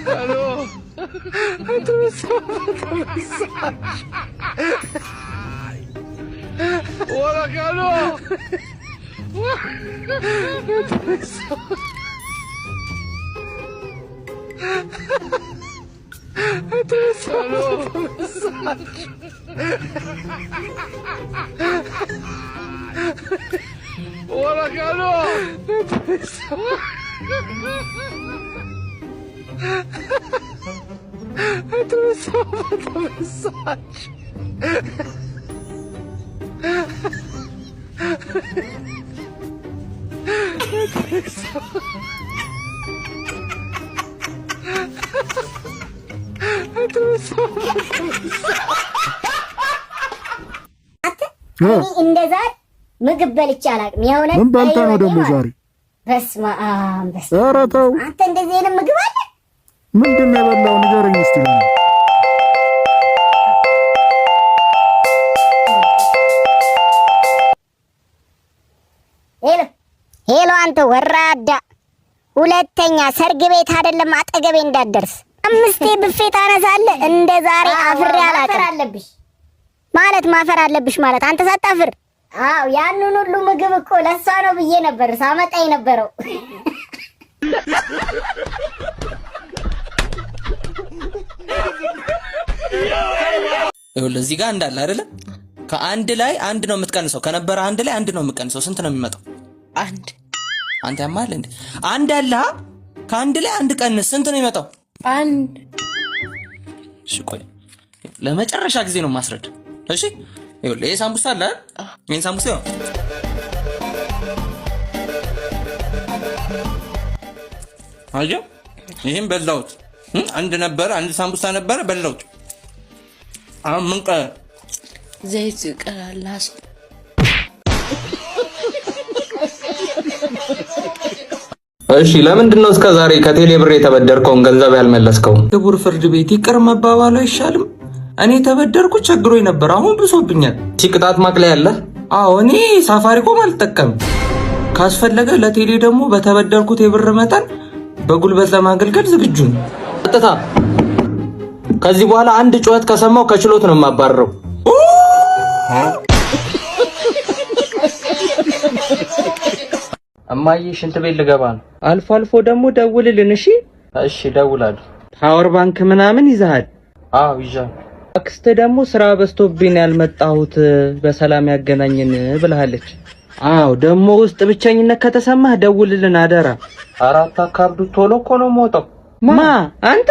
Aló. Hola, Carlos. Hola, Carlos. እንደዛ ምግብ በልቼ አላውቅም። የሆነ ምን በልተህ ነው ደግሞ ዛሬ? በስመ አብ በስመ ኧረ ተው አንተ፣ እንደዚህ አይነት ምግብ አለ? ምንድን ነው የበላው? ንገረኝ እስቲ። ሄሎ ሄሎ፣ አንተ ወራዳ፣ ሁለተኛ ሰርግ ቤት አይደለም አጠገቤ እንዳትደርስ። 5 ብፌ ታነሳለህ። እንደ ዛሬ አፍሬ አላውቅም። አለብሽ ማለት ማፈር አለብሽ ማለት አንተ ሳታፍር። አዎ ያንን ሁሉ ምግብ እኮ ለሷ ነው ብዬ ነበር ሳመጣ የነበረው። ይኸውልህ እዚህ ጋር እንዳለ አይደለ? ከአንድ ላይ አንድ ነው የምትቀንሰው። ከነበረ አንድ ላይ አንድ ነው የምትቀንሰው። ስንት ነው የሚመጣው? አንድ። አንተ ያማል እንዴ? አንድ አለ። ከአንድ ላይ አንድ ቀንስ። ስንት ነው የሚመጣው? አንድ። እሺ ቆይ ለመጨረሻ ጊዜ ነው ማስረድ። እሺ ይኸውልህ ይሄ ሳምቡሳ አለ አይደል? ይሄን ሳምቡሳ ነው አየው። ይሄን በላሁት። አንድ ነበረ፣ አንድ ሳምቡሳ ነበረ፣ በላሁት። አሁን ምን ቀረ? ዘይት ቀላላስ። እሺ ለምንድን ነው እስከ ዛሬ ከቴሌ ብር የተበደርከውን ገንዘብ ያልመለስከው? ክቡር ፍርድ ቤት ይቅር መባባሉ አይሻልም? እኔ ተበደርኩ ቸግሮኝ ነበር፣ አሁን ብሶብኛል። ቅጣት ማቅለያ አለ? አዎ እኔ ሳፋሪኮም አልጠቀምም። ካስፈለገ ለቴሌ ደግሞ በተበደርኩት የብር መጠን በጉልበት ለማገልገል ዝግጁ ነኝ። ቀጥታ ከዚህ በኋላ አንድ ጩኸት ከሰማው ከችሎት ነው የማባረረው። እማዬ ሽንት ቤት ልገባ ነው። አልፎ አልፎ ደግሞ ደውልልን። እሺ እሺ እደውላለሁ። ፓወር ባንክ ምናምን ይዘሃል? አዎ ይዣለሁ። አክስት ደግሞ ስራ በዝቶብኝ ያልመጣሁት በሰላም ያገናኝን ብለሃለች። አዎ ደግሞ ውስጥ ብቸኝነት ከተሰማህ ደውልልን አደራ። አራት አካብዱ ቶሎ እኮ ነው የምወጣው። ማ አንተ